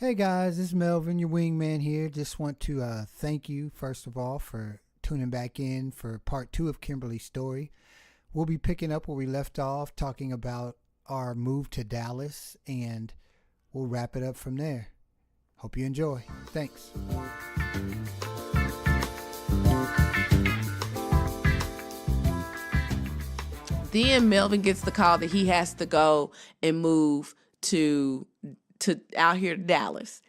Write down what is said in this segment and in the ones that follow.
Hey guys, this is Melvin, your wingman here. Just want to thank you, first of all, for tuning back in for part 2 of Kimberly's story. We'll be picking up where we left off, talking about our move to Dallas, and we'll wrap it up from there. Hope you enjoy. Thanks. Then Melvin gets the call that he has to go and move to out here to Dallas.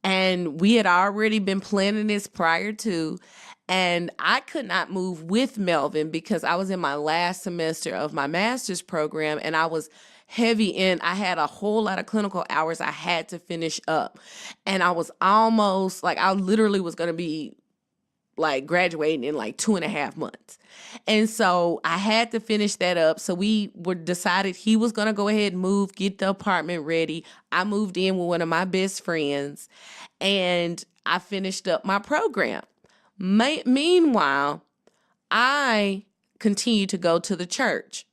And we had already been planning this prior to, and I could not move with Melvin because I was in my last semester of my master's program and I was heavy in. I had a whole lot of clinical hours I had to finish up. And I was almost like, I literally was going to be like graduating in like 2.5 months. And so I had to finish that up. So we were decided he was going to go ahead and move, get the apartment ready. I moved in with one of my best friends and I finished up my program. Meanwhile, I continued to go to the church.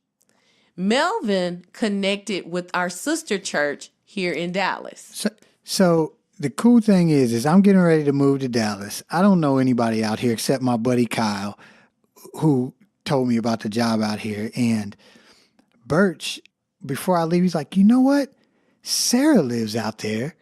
Melvin connected with our sister church here in Dallas. So the cool thing is I'm getting ready to move to Dallas. I don't know anybody out here except my buddy Kyle, who told me about the job out here. And Birch, before I leave, he's like, you know what? Sarah lives out there.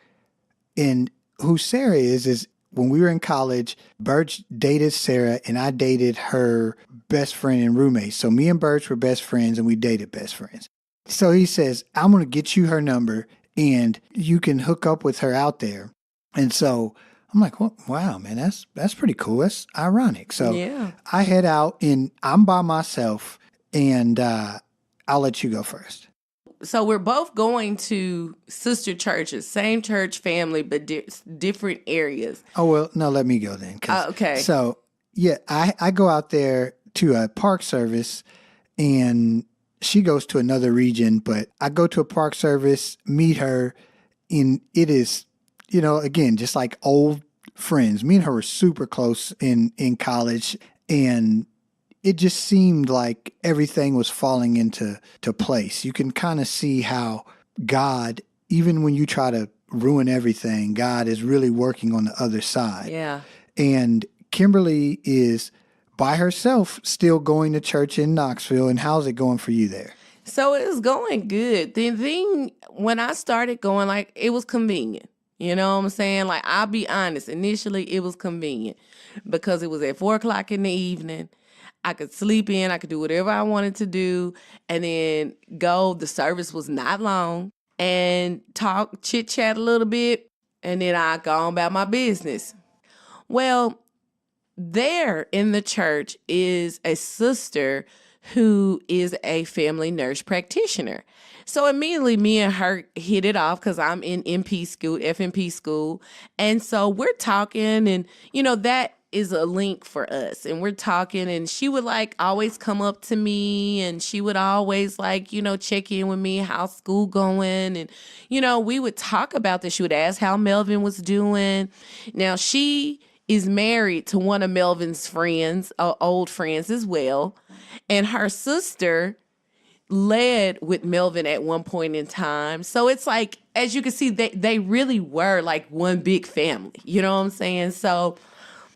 And who Sarah is when we were in college, Birch dated Sarah and I dated her best friend and roommate. So me and Birch were best friends and we dated best friends. So he says, I'm going to get you her number and you can hook up with her out there. And so I'm like, well, wow, man, that's pretty cool. That's ironic. So yeah. I head out and I'm by myself and I'll let you go first. So we're both going to sister churches, same church family, but different areas. Oh, well, no, let me go then. Okay. So, yeah, I go out there to a park service and she goes to another region, but I go to a park service, meet her, and it is, again, just like old friends. Me and her were super close in college, and it just seemed like everything was falling into place. You can kind of see how God, even when you try to ruin everything, God is really working on the other side. Yeah. And Kimberly is by herself still going to church in Knoxville. And how's it going for you there? So it was going good. The thing, when I started going, like, it was convenient. You know what I'm saying? Like, I'll be honest. Initially, it was convenient because it was at 4:00 in the evening. I could sleep in, I could do whatever I wanted to do, and then go. The service was not long, and talk, chit chat a little bit, and then I go on about my business. Well, there in the church is a sister who is a family nurse practitioner. So immediately me and her hit it off because I'm in MP school, FNP school. And so we're talking and, that is a link for us. And we're talking and she would like always come up to me and she would always like, check in with me, how's school going? And, we would talk about this. She would ask how Melvin was doing. Now she is married to one of Melvin's friends, old friends as well. And her sister led with Melvin at one point in time. So it's like, as you can see, they really were like one big family. You know what I'm saying? So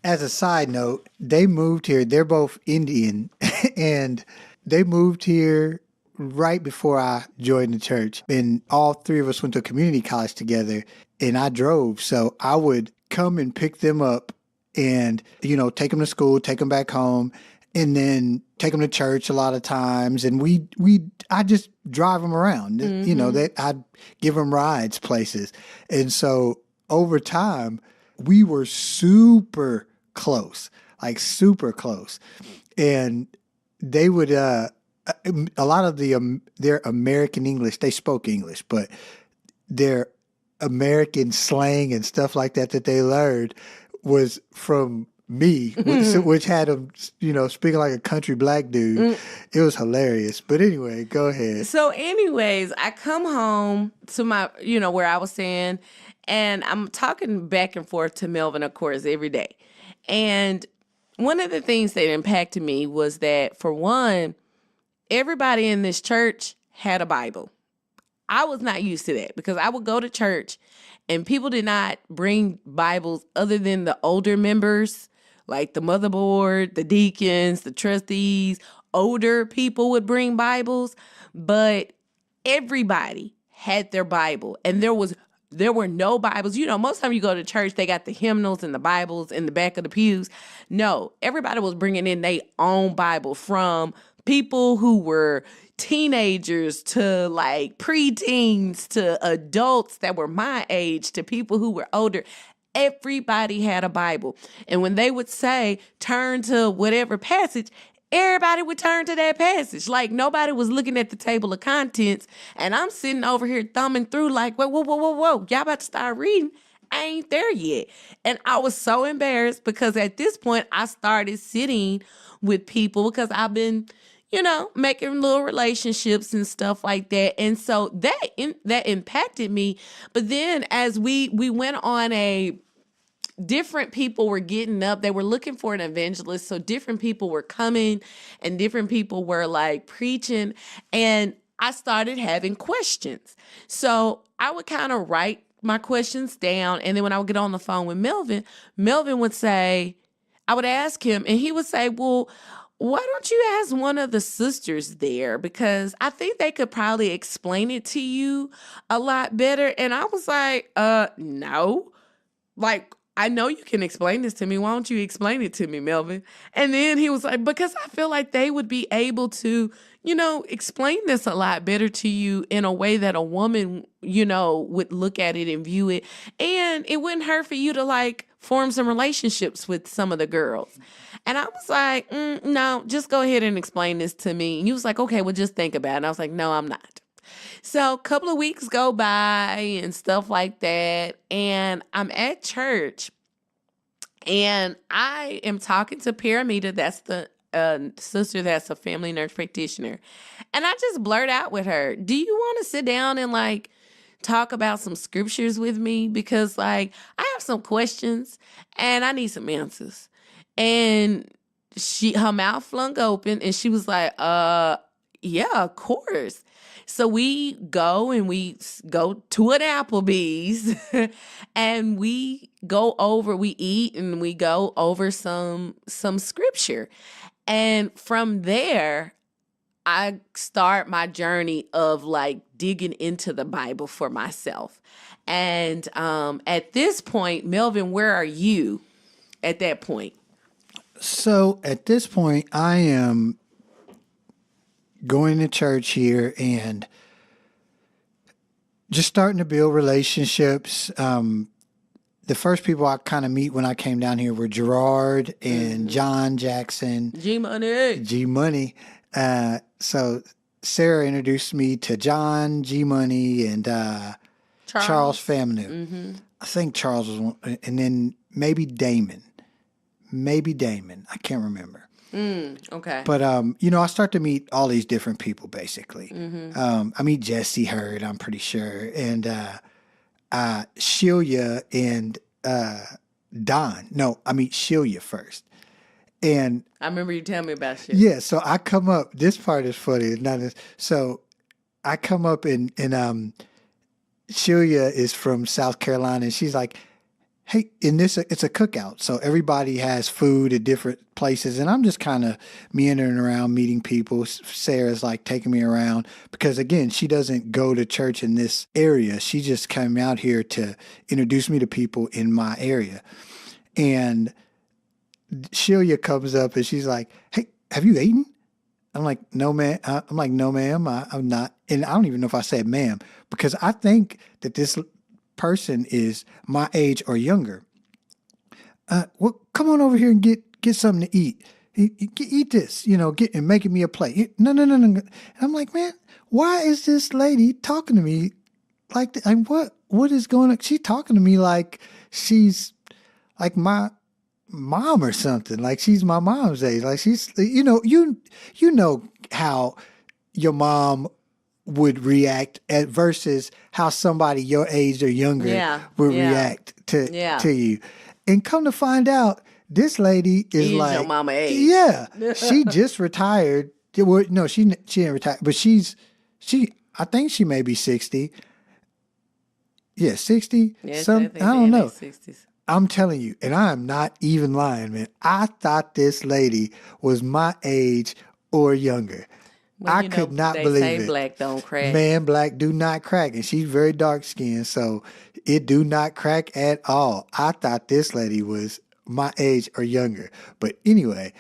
as a side note, they moved here. They're both Indian and they moved here right before I joined the church. And all three of us went to community college together and I drove. So I would come and pick them up and, take them to school, take them back home, and then take them to church a lot of times. And I just drive them around, I'd give them rides places. And so over time, we were super close. And they would, a lot of their American English, they spoke English, but their American slang and stuff like that they learned was from me, which had him, speaking like a country black dude. It was hilarious. But anyway, go ahead. So anyways, I come home to my, where I was staying, and I'm talking back and forth to Melvin, of course, every day. And one of the things that impacted me was that, for one, everybody in this church had a Bible. I was not used to that because I would go to church and people did not bring Bibles other than the older members, like the motherboard, the deacons, the trustees. Older people would bring Bibles, but everybody had their Bible, and there were no Bibles. You know, most time you go to church, they got the hymnals and the Bibles in the back of the pews. No, everybody was bringing in their own Bible, from people who were teenagers to like preteens to adults that were my age to people who were older. Everybody had a Bible. And when they would say, turn to whatever passage, everybody would turn to that passage. Like nobody was looking at the table of contents. And I'm sitting over here thumbing through like, whoa. Y'all about to start reading? I ain't there yet. And I was so embarrassed because at this point I started sitting with people because I've been, making little relationships and stuff like that. And so that impacted me. But then as we went on different people were getting up. They were looking for an evangelist. So different people were coming and different people were like preaching. And I started having questions. So I would kind of write my questions down. And then when I would get on the phone with Melvin would say, I would ask him and he would say, well, why don't you ask one of the sisters there? Because I think they could probably explain it to you a lot better. And I was like, no. Like, I know you can explain this to me. Why don't you explain it to me, Melvin? And then he was like, because I feel like they would be able to, explain this a lot better to you in a way that a woman, would look at it and view it. And it wouldn't hurt for you to like form some relationships with some of the girls. And I was like, no, just go ahead and explain this to me. And he was like, okay, well, just think about it. And I was like, no, I'm not. So a couple of weeks go by and stuff like that. And I'm at church and I am talking to Paramita. That's the sister that's a family nurse practitioner. And I just blurt out with her, do you want to sit down and like talk about some scriptures with me? Because like I have some questions and I need some answers. And her mouth flung open and she was like, yeah, of course. So we go to an Applebee's and we eat and we go over some scripture. And from there, I start my journey of like digging into the Bible for myself. And at this point, Melvin, where are you at that point? So at this point, I am going to church here and just starting to build relationships. The first people I kind of meet when I came down here were Gerard and John Jackson. G Money. So Sarah introduced me to John, G Money, and Charles Faminu. Mm-hmm. I think Charles was one, and then maybe Damon. I can't remember. Okay. But, I start to meet all these different people, basically. Mm-hmm. I meet Jesse Hurd, I'm pretty sure, and Shelia and Don. No, I meet Shelia first. And I remember you telling me about shit. Yeah, so I come up, this part is funny. So I come up and Shelia is from South Carolina, and she's like, hey, it's a cookout. So everybody has food at different places. And I'm just kind of meandering around, meeting people. Sarah's like taking me around because, again, she doesn't go to church in this area. She just came out here to introduce me to people in my area. And Shelia comes up and she's like, hey, have you eaten? I'm like, no, ma'am. No, ma'am. I'm not. And I don't even know if I said ma'am because I think that this person is my age or younger. Well, come on over here and get something to eat. Eat this, get and making me a plate. No. And I'm like, man, why is this lady talking to me like that? What is going on? She's talking to me like she's like my mom or something. Like she's my mom's age. Like she's, you know how your mom would react versus how somebody your age or younger would react to you. And come to find out, this lady is like your mama age. Yeah. She just retired. Well, no, she didn't retire, but she I think she may be 60. Yeah, 60. Yes, I Some, think I they're don't in their know. 60s. I'm telling you, and I am not even lying, man. I thought this lady was my age or younger. Well, I could not they say believe it. black don't crack. Man, black do not crack, and she's very dark skinned, so it do not crack at all. I thought this lady was my age or younger. But anyway,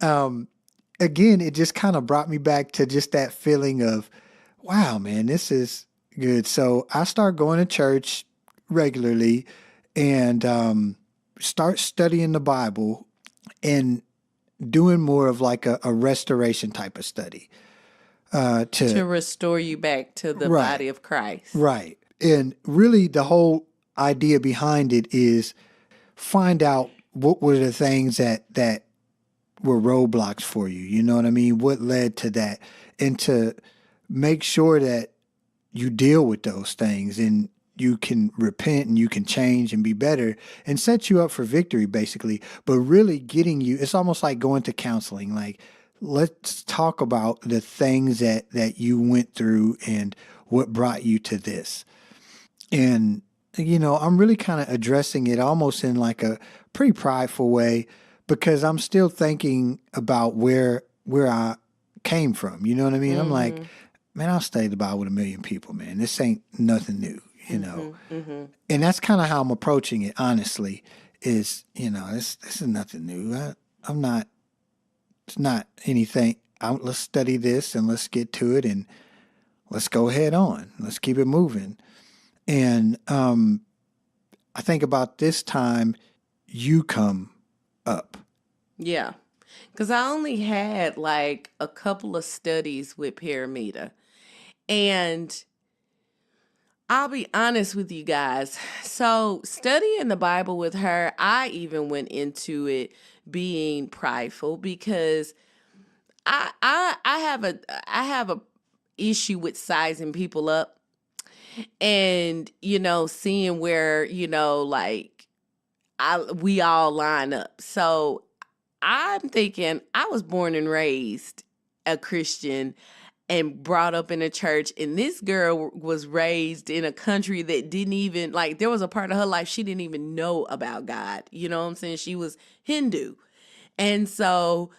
again, it just kind of brought me back to just that feeling of, wow, man, this is good. So I start going to church regularly and start studying the Bible and doing more of like a restoration type of study. To To restore you back to the right, body of Christ. right, and really the whole idea behind it is find out what were the things that were roadblocks for you. You know what I mean? What led to that, and to make sure that you deal with those things and you can repent and you can change and be better and set you up for victory basically, but really getting you, it's almost like going to counseling. Like, let's talk about the things that you went through and what brought you to this. And I'm really kind of addressing it almost in like a pretty prideful way, because I'm still thinking about where I came from. You know what I mean? I'm like, Mm-hmm. man, I'll study the Bible with a million people, man. This ain't nothing new, Mm-hmm. Mm-hmm. And that's kind of how I'm approaching it, honestly, is, this is nothing new. I'm not, it's not anything. Let's study this and let's get to it and let's go head on. Let's keep it moving. And I think about this time you come up. Yeah. Because I only had like a couple of studies with Paramita. And I'll be honest with you guys. So, studying the Bible with her, I even went into it being prideful because I have a issue with sizing people up and seeing where like we all line up. So I'm thinking I was born and raised a Christian and brought up in a church, and this girl was raised in a country that didn't even, like, there was a part of her life she didn't even know about God. You know what I'm saying? She was Hindu. And so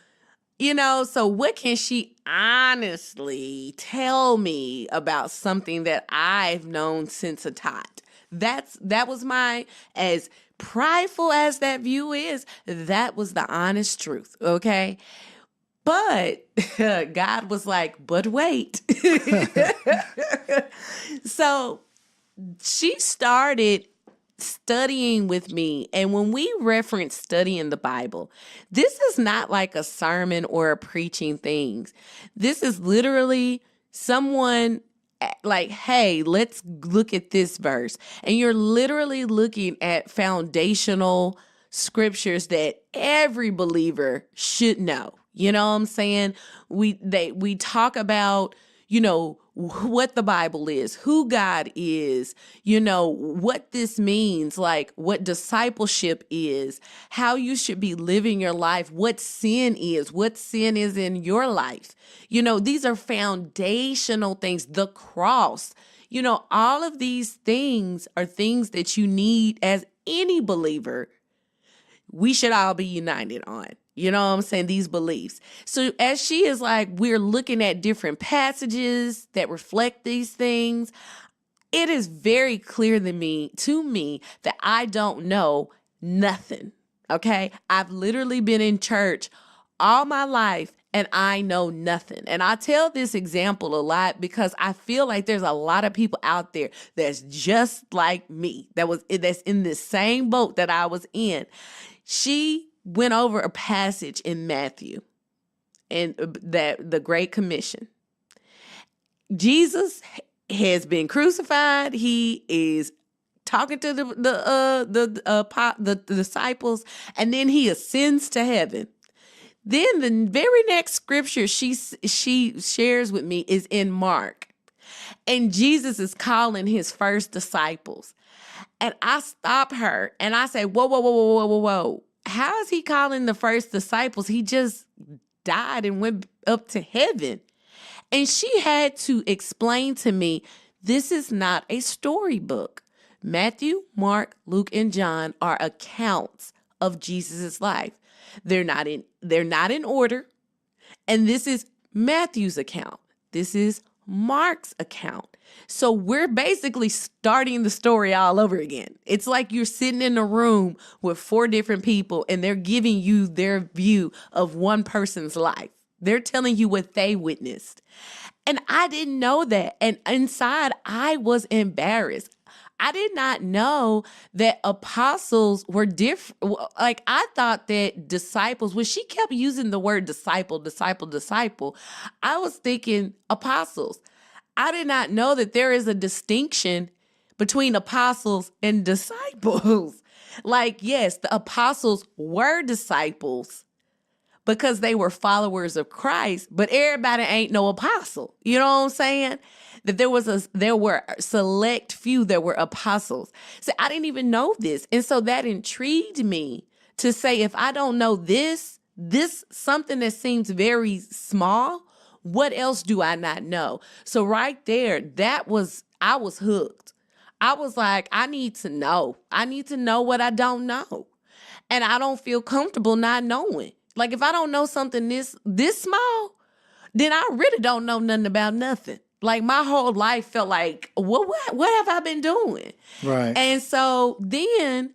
what can she honestly tell me about something that I've known since a tot? That was my, as prideful as that view is, that was the honest truth, okay? But God was like, but wait. So she started studying with me. And when we reference studying the Bible, this is not like a sermon or a preaching things. This is literally someone like, hey, let's look at this verse. And you're literally looking at foundational scriptures that every believer should know. You know what I'm saying? We talk about, what the Bible is, who God is, what this means, like what discipleship is, how you should be living your life, what sin is in your life. These are foundational things, the cross. All of these things are things that you need as any believer. We should all be united on. You know what I'm saying? These beliefs. So as she is like, we're looking at different passages that reflect these things, it is very clear to me that I don't know nothing. Okay? I've literally been in church all my life and I know nothing. And I tell this example a lot because I feel like there's a lot of people out there that's just like me, that's in this same boat that I was in. She went over a passage in Matthew and that the Great Commission. Jesus has been crucified. He is talking to the disciples, and then he ascends to heaven. Then the very next scripture she shares with me is in Mark, and Jesus is calling his first disciples. And I stop her and I say, whoa, whoa, whoa, whoa, whoa, whoa, whoa. How is he calling the first disciples? He just died and went up to heaven. And she had to explain to me, this is not a storybook. Matthew, Mark, Luke, and John are accounts of Jesus' life. They're not in order. And this is Matthew's account. This is Mark's account. So we're basically starting the story all over again. It's like you're sitting in a room with 4 different people and they're giving you their view of one person's life. They're telling you what they witnessed. And I didn't know that. And inside, I was embarrassed. I did not know that apostles were different. Like, I thought that disciples, when she kept using the word disciple, I was thinking apostles. I did not know that there is a distinction between apostles and disciples. Like, yes, the apostles were disciples because they were followers of Christ, but everybody ain't no apostle. You know what I'm saying? That there were a select few that were apostles. So I didn't even know this. And so that intrigued me to say, if I don't know this something that seems very small, what else do I not know? So right there, I was hooked. I was like, I need to know. I need to know what I don't know. And I don't feel comfortable not knowing. Like, if I don't know something this small, then I really don't know nothing about nothing. Like, my whole life felt like, what have I been doing? Right. And so then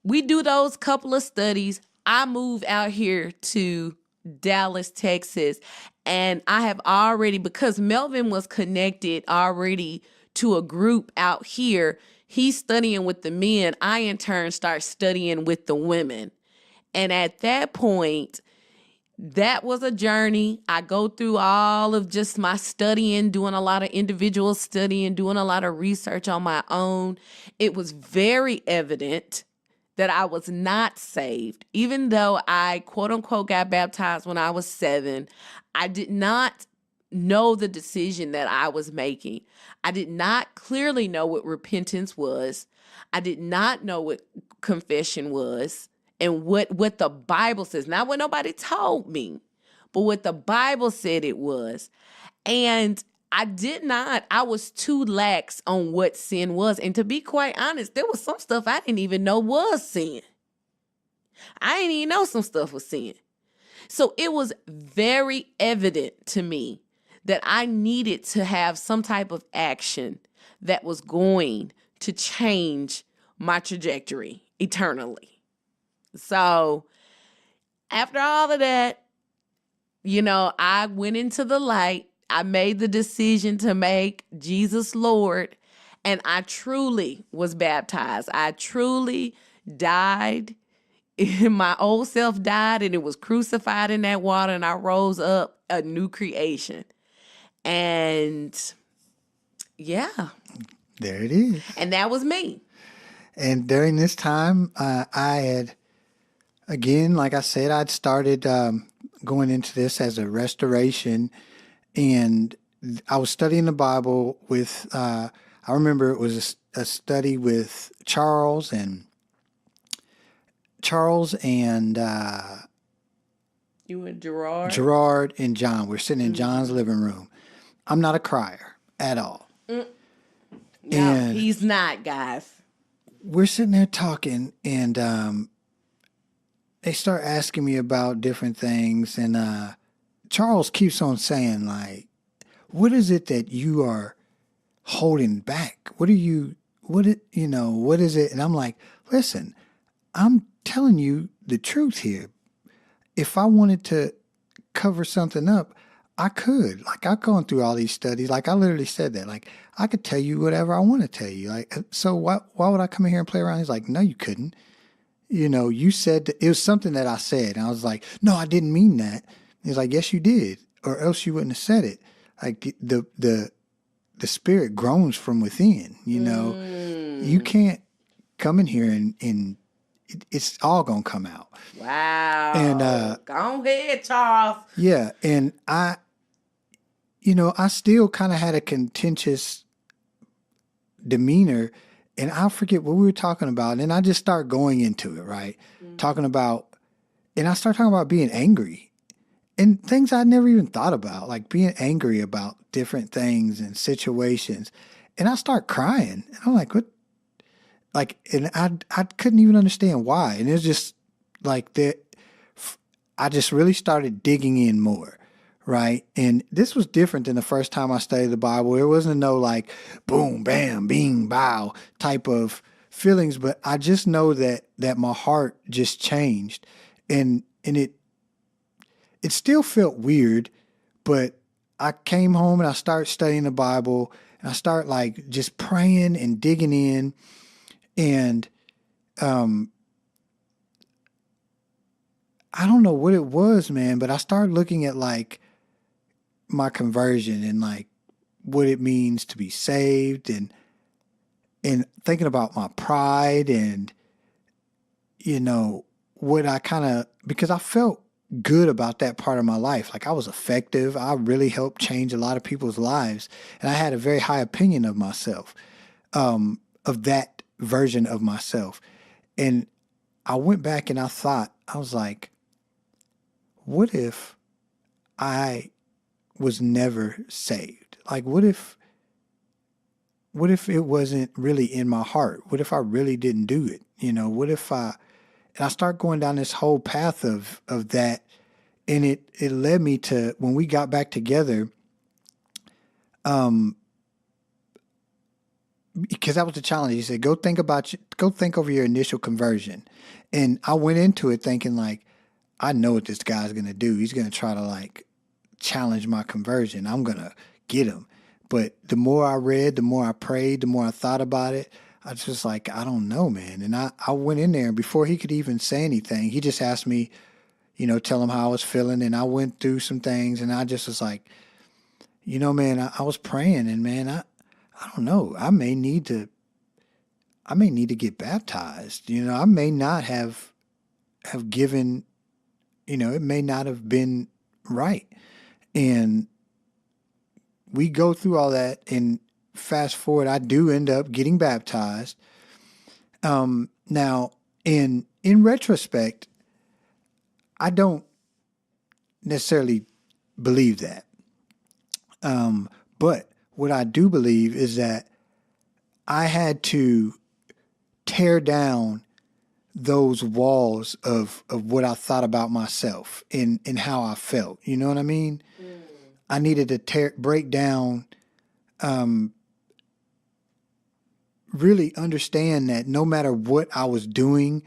we do those couple of studies. I move out here to Dallas, Texas. And I have already, because Melvin was connected already to a group out here, he's studying with the men. I, in turn, start studying with the women. And at that point, that was a journey. I go through all of just my studying, doing a lot of individual studying, doing a lot of research on my own. It was very evident that I was not saved. Even though I, quote unquote, got baptized when I was 7, I did not know the decision that I was making. I did not clearly know what repentance was. I did not know what confession was. And what the Bible says, not what nobody told me, but what the Bible said it was. And I was too lax on what sin was. And to be quite honest, there was some stuff I didn't even know was sin. I didn't even know some stuff was sin. So it was very evident to me that I needed to have some type of action that was going to change my trajectory eternally. So after all of that, I went into the light. I made the decision to make Jesus Lord, and I truly was baptized. I truly died. My old self died, and it was crucified in that water, and I rose up a new creation. And yeah. There it is. And that was me. And during this time, I had, again, like I said, I'd started going into this as a restoration, and I was studying the Bible with, I remember it was a study with Charles and You and Gerard? Gerard and John. We're sitting in John's living room. I'm not a crier at all. No, And he's not, guys. we're sitting there talking, and they start asking me about different things, and Charles keeps on saying, like, what is it that you are holding back? What is it? And I'm like, listen, I'm telling you the truth here. If I wanted to cover something up, I could. Like, I've gone through all these studies. Like, I literally said that. Like, I could tell you whatever I want to tell you. Like, so why would I come in here and play around? He's like, no, you couldn't. You said that, it was something that I said. And I was like, no, I didn't mean that. He's like, yes, you did, or else you wouldn't have said it. Like, the spirit groans from within. You can't come in here and it's all gonna come out. Wow. And go ahead, Charles. yeah, and I still kind of had a contentious demeanor, and I forget what we were talking about, and I just start going into it, right? And I start talking about being angry. and things I never even thought about, like being angry about different things and situations. And I start crying. And I'm like, what? Like, and I couldn't even understand why. And it's just like that. I just really started digging in more, right? And this was different than the first time I studied the Bible. There wasn't no like boom, bam, bing, bow type of feelings, but I just know that my heart just changed, and it still felt weird, but I came home and I started studying the Bible, and I start like just praying and digging in, and I don't know what it was, man, but I started looking at like my conversion and like what it means to be saved, and thinking about my pride and what I kind of, because I felt good about that part of my life. Like I was effective. I really helped change a lot of people's lives, and I had a very high opinion of myself, of that version of myself. And I went back and I thought, I was like, what if I was never saved? Like, what if it wasn't really in my heart? What if I really didn't do it? What if and I start going down this whole path of that. And it led me to, when we got back together, because that was the challenge. He said, go think over your initial conversion. And I went into it thinking like, I know what this guy's going to do. He's going to try to like challenge my conversion. I'm going to get him. But the more I read, the more I prayed, the more I thought about it, I was just like, I don't know, man. And I went in there, and before he could even say anything, he just asked me, tell him how I was feeling. And I went through some things, and I just was like, man, I was praying, and man, I don't know. I may need to get baptized. I may not have given, it may not have been right. And we go through all that, and fast forward, I do end up getting baptized. Now, in retrospect, I don't necessarily believe that. But what I do believe is that I had to tear down those walls of what I thought about myself and how I felt. You know what I mean? I needed to break down, really understand that no matter what I was doing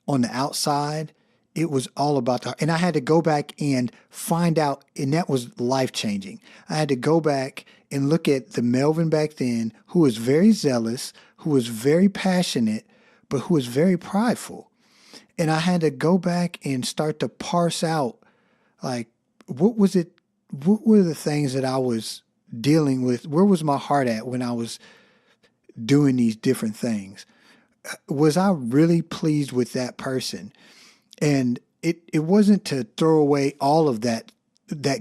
on the outside, it was all about and I had to go back and find out, and that was life-changing. I had to go back and look at the Melvin back then, who was very zealous, who was very passionate, but who was very prideful. And I had to go back and start to parse out, like, what were the things that I was dealing with? Where was my heart at when I was doing these different things? Was I really pleased with that person? And it wasn't to throw away all of that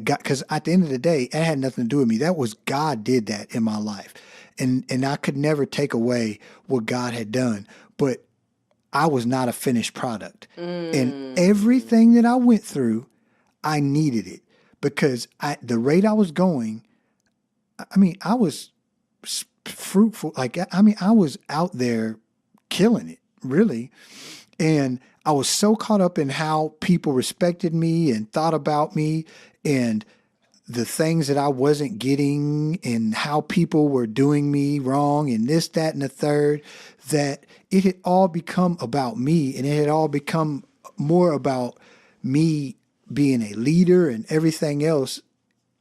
God, because at the end of the day, it had nothing to do with me. That was God did that in my life. And I could never take away what God had done. But I was not a finished product. And everything that I went through, I needed it, because the rate I was going, I was fruitful. Like, I was out there killing it, really. And I was so caught up in how people respected me and thought about me, and the things that I wasn't getting, and how people were doing me wrong, and this, that, and the third, that it had all become about me, and it had all become more about me being a leader and everything else,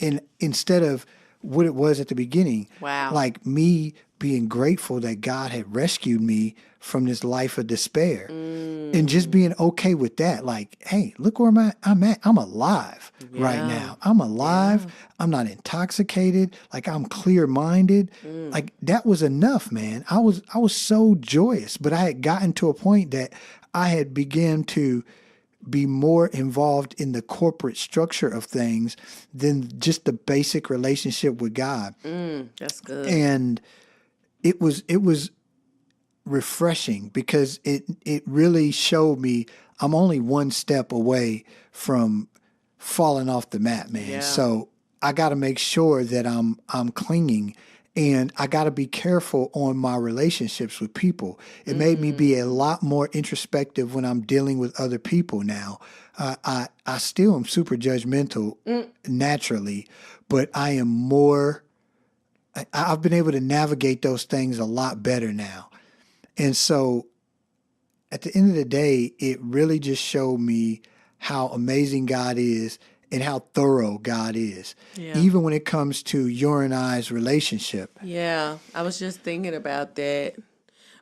and instead of what it was at the beginning. Wow. Like me being grateful that God had rescued me from this life of despair, and just being okay with that. Like, hey, look where I'm at. I'm alive right now. I'm alive. Yeah. I'm not intoxicated. Like, I'm clear-minded. Like, that was enough, man. I was so joyous, but I had gotten to a point that I had begun to be more involved in the corporate structure of things than just the basic relationship with God. That's good. And it was refreshing, because it really showed me I'm only one step away from falling off the map, man. Yeah. So I got to make sure that I'm clinging, and I got to be careful on my relationships with people. It made me be a lot more introspective when I'm dealing with other people now. I still am super judgmental naturally, but I am more. I've been able to navigate those things a lot better now, and so at the end of the day, it really just showed me how amazing God is and how thorough God is, Yeah. even when it comes to your and I's relationship. Yeah. I was just thinking about that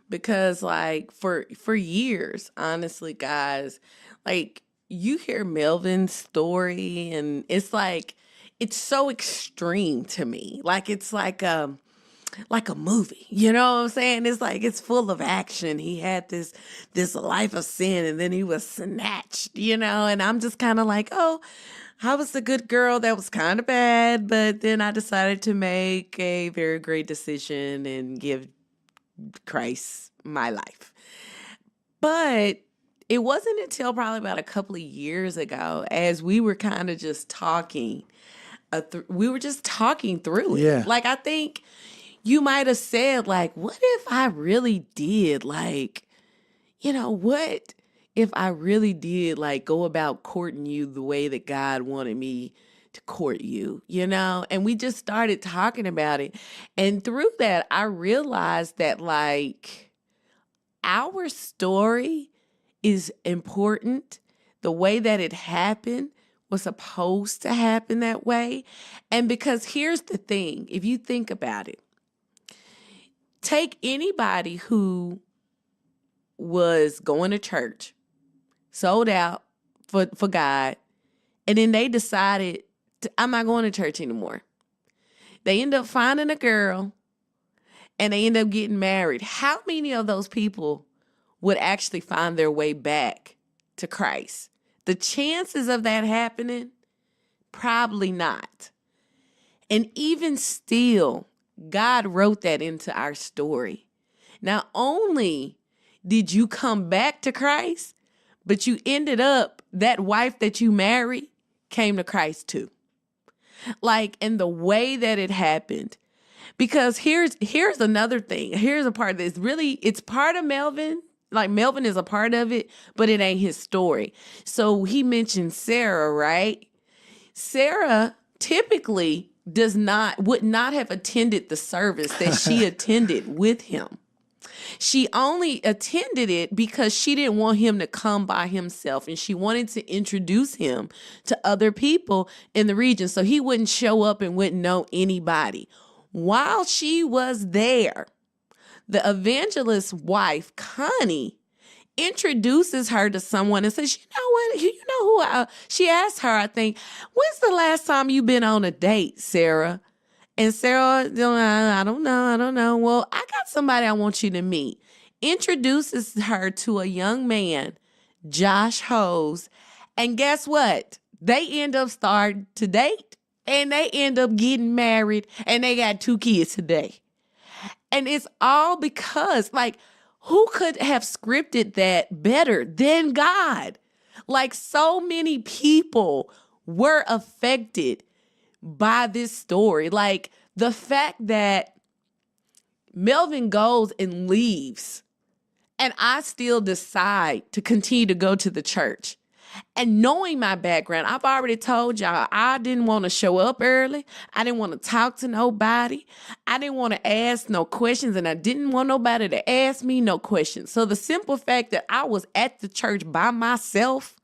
because like for years, honestly, guys, like you hear Melvin's story and it's like it's so extreme to me. Like it's like a movie. You know what I'm saying? It's like it's full of action. He had this life of sin and then he was snatched, and I'm just kind of like, "Oh, I was a good girl that was kind of bad, but then I decided to make a very great decision and give Christ my life." But it wasn't until probably about a couple of years ago as we were kind of just talking we were just talking through it. Yeah. Like I think you might have said, like, what if I really did, like, what if I really did, like, go about courting you the way that God wanted me to court you, And we just started talking about it. And through that, I realized that, like, our story is important. The way that it happened was supposed to happen that way. And because here's the thing, if you think about it, take anybody who was going to church, sold out for God, and then they decided, I'm not going to church anymore. They end up finding a girl, and they end up getting married. How many of those people would actually find their way back to Christ? The chances of that happening, probably not. And even still, God wrote that into our story. Not only did you come back to Christ, but you ended up, that wife that you married came to Christ too. Like, in the way that it happened. Because here's another thing. Here's a part that's really, it's part of Melvin. Like Melvin is a part of it, but it ain't his story. So he mentioned Sarah, right? Sarah typically would not have attended the service that she attended with him. She only attended it because she didn't want him to come by himself, and she wanted to introduce him to other people in the region so he wouldn't show up and wouldn't know anybody. While she was there, the evangelist's wife, Connie, introduces her to someone and says, she asked her, I think, when's the last time you've been on a date, Sarah? And Sarah, I don't know. Well, I got somebody I want you to meet. Introduces her to a young man, Josh Hose. And guess what? They end up starting to date, and they end up getting married, and they got 2 kids today. And it's all because, like, who could have scripted that better than God? Like, so many people were affected by this story. Like, the fact that Melvin goes and leaves, and I still decide to continue to go to the church. And knowing my background, I've already told y'all, I didn't want to show up early. I didn't want to talk to nobody. I didn't want to ask no questions, and I didn't want nobody to ask me no questions. So the simple fact that I was at the church by myself,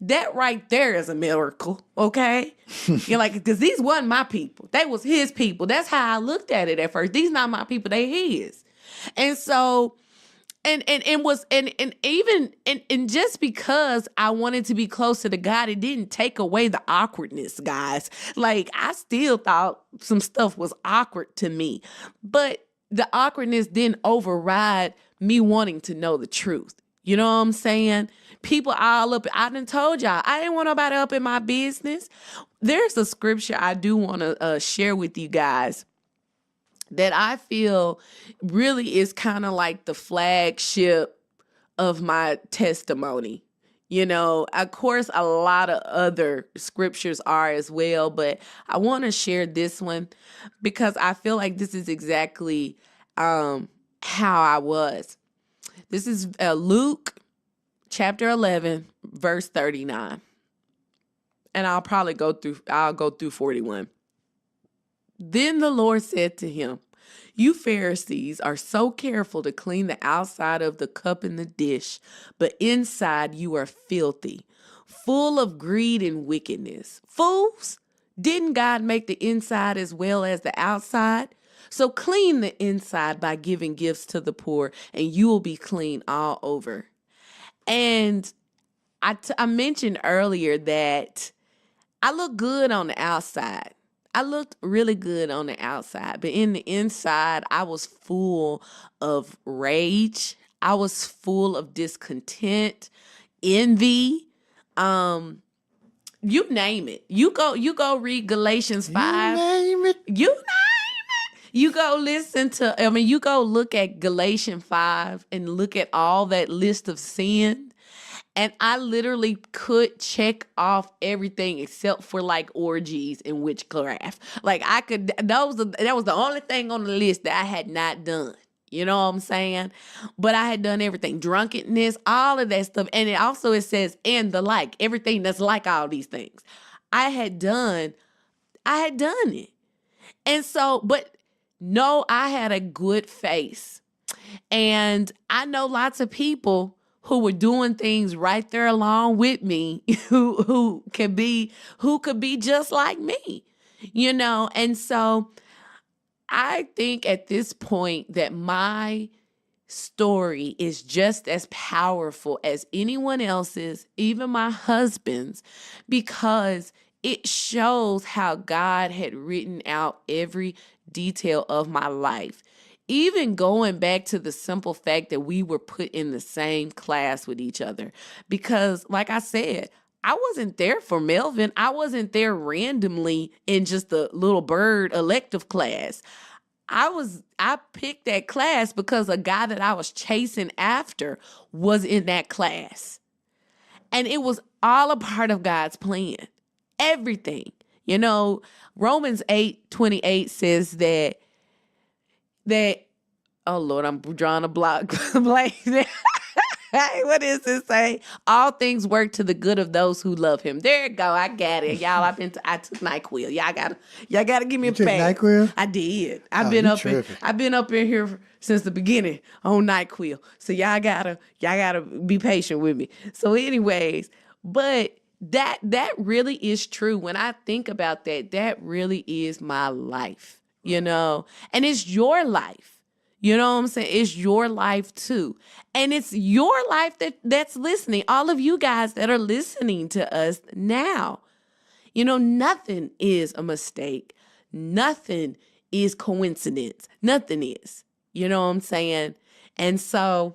that right there is a miracle, okay? You're like, because these wasn't my people. They was his people. That's how I looked at it at first. These not my people, they his. And so... And just because I wanted to be closer to God, it didn't take away the awkwardness, guys. Like, I still thought some stuff was awkward to me, but the awkwardness didn't override me wanting to know the truth. You know what I'm saying? People all up, I done told y'all, I didn't want nobody up in my business. There's a scripture I do want to share with you guys that I feel really is kind of like the flagship of my testimony. Of course, a lot of other scriptures are as well, but I want to share this one because I feel like this is exactly how I was. This is Luke chapter 11, verse 39. And I'll go through 41. Then the Lord said to him, "You Pharisees are so careful to clean the outside of the cup and the dish, but inside you are filthy, full of greed and wickedness. Fools, didn't God make the inside as well as the outside? So clean the inside by giving gifts to the poor, and you will be clean all over." And I mentioned earlier that I look good on the outside. I looked really good on the outside, but in the inside, I was full of rage. I was full of discontent, envy. You name it. You go read Galatians 5. You name it. You name it. You go you go look at Galatians 5 and look at all that list of sin. And I literally could check off everything except for like orgies and witchcraft. Like that was the only thing on the list that I had not done. You know what I'm saying? But I had done everything, drunkenness, all of that stuff. And it says, and the like, everything that's like all these things. I had done it. And so, but no, I had a good face. And I know lots of people who were doing things right there along with me who could be just like me, And so I think at this point that my story is just as powerful as anyone else's, even my husband's, because it shows how God had written out every detail of my life. Even going back to the simple fact that we were put in the same class with each other. Because, like I said, I wasn't there for Melvin. I wasn't there randomly in just the little bird elective class. I picked that class because a guy that I was chasing after was in that class. And it was all a part of God's plan. Everything. Romans 8:28 says that, oh Lord, I'm drawing a blank. Hey, what does it say? All things work to the good of those who love him. There you go. I got it. Y'all, I took NyQuil. Y'all gotta give me a pass. NyQuil? I did. I've been up in here since the beginning on NyQuil. So y'all gotta be patient with me. So anyways, but that really is true. When I think about that, that really is my life, and it's your life. You know what I'm saying? It's your life too. And it's your life that's listening. All of you guys that are listening to us now. Nothing is a mistake. Nothing is coincidence. Nothing is. You know what I'm saying? And so,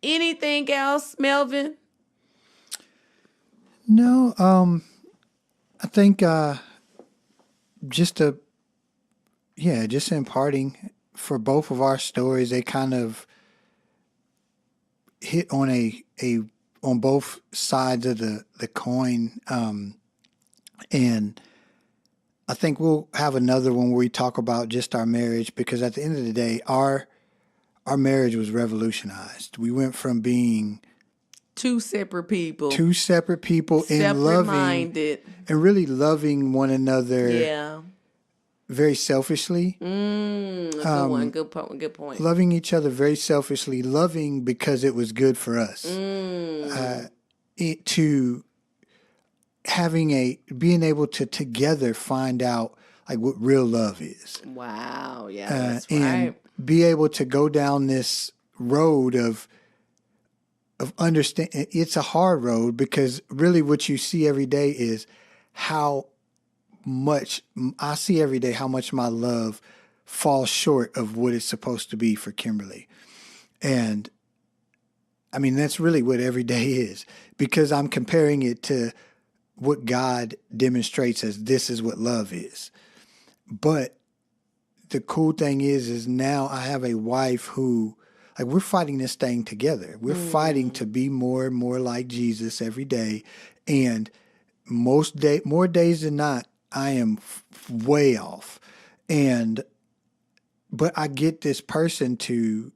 anything else, Melvin? No, I think just imparting for both of our stories, they kind of hit on on both sides of the coin. And I think we'll have another one where we talk about just our marriage, because at the end of the day, our marriage was revolutionized. We went from being two separate people and loving and really loving one another. Yeah. Very selfishly. Good one. Good point. Loving each other very selfishly, loving because it was good for us. To being able to together find out like what real love is. Wow. Yeah. That's and right. Be able to go down this road of understand. It's a hard road, because really what you see every day is how much my love falls short of what it's supposed to be for Kimberly. And I mean, that's really what every day is, because I'm comparing it to what God demonstrates as this is what love is. But the cool thing is now I have a wife who, Like, we're fighting this thing together. We're fighting to be more and more like Jesus every day. And more days than not, I am way off. But I get this person to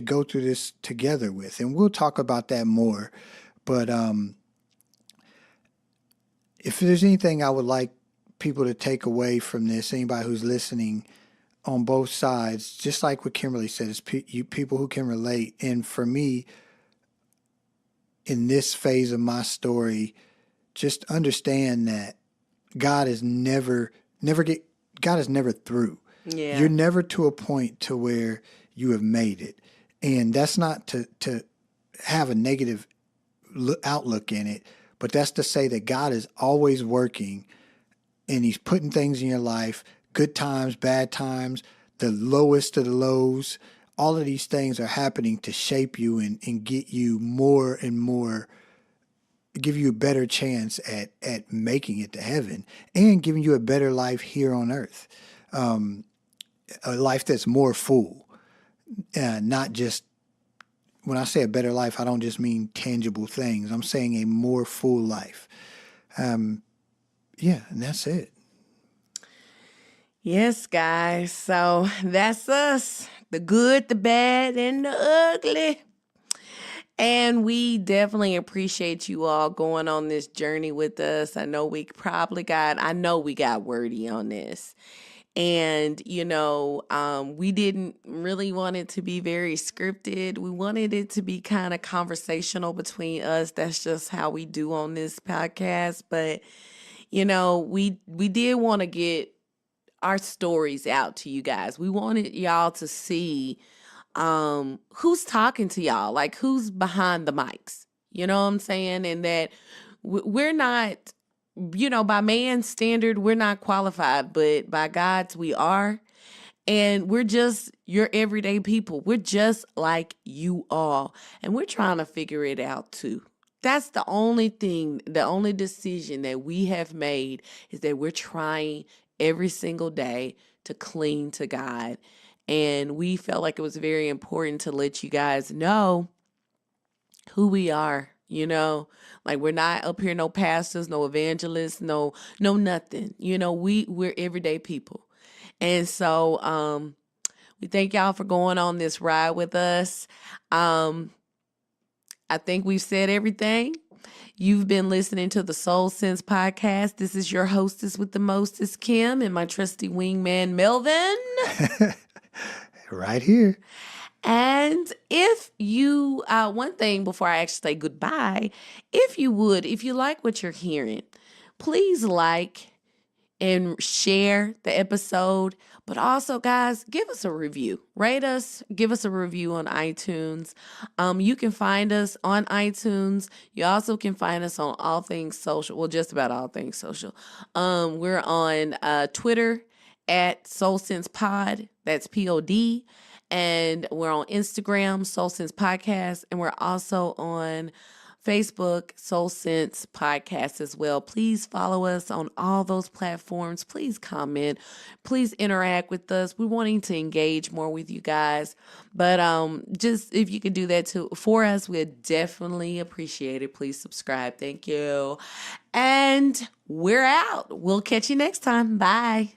go through this together with, and we'll talk about that more. But if there's anything I would like people to take away from this, anybody who's listening on both sides, just like what Kimberly said, is people who can relate. And for me, in this phase of my story, just understand that God is never through. Yeah. You're never to a point to where you have made it. And that's not to have a negative outlook in it, but that's to say that God is always working, and he's putting things in your life, good times, bad times, the lowest of the lows. All of these things are happening to shape you and get you more and more, give you a better chance at making it to heaven, and giving you a better life here on earth. A life that's more full, not just, when I say a better life, I don't just mean tangible things. I'm saying a more full life. And that's it. Yes, guys. So that's us. The good, the bad, and the ugly. And we definitely appreciate you all going on this journey with us. I know we got wordy on this. And, we didn't really want it to be very scripted. We wanted it to be kind of conversational between us. That's just how we do on this podcast. But, we did want to get our stories out to you guys. We wanted y'all to see who's talking to y'all, like who's behind the mics. You know what I'm saying? And that we're not, by man's standard, we're not qualified, but by God's, we are. And we're just your everyday people. We're just like you all. And we're trying to figure it out too. That's the only decision that we have made, is that we're trying every single day to cling to God. And we felt like it was very important to let you guys know who we are. Like, we're not up here, no pastors, no evangelists, no nothing. We're everyday people. And so we thank y'all for going on this ride with us. I think we've said everything. You've been listening to the SoulSense podcast. This is your hostess with the mostest, Kim, and my trusty wingman, Melvin. Right here. And if you, one thing before I actually say goodbye, if you like what you're hearing, please like and share the episode. But also, guys, give us a review. Rate us. Give us a review on iTunes. You can find us on iTunes. You also can find us on all things social. Well, just about all things social. We're on Twitter at SoulSense Pod. That's POD. And we're on Instagram, SoulSense Podcast. And we're also on Facebook, SoulSense Podcast as well. Please follow us on all those platforms. Please comment. Please interact with us. We're wanting to engage more with you guys. But just if you could do that too for us, we'd definitely appreciate it. Please subscribe. Thank you. And we're out. We'll catch you next time. Bye.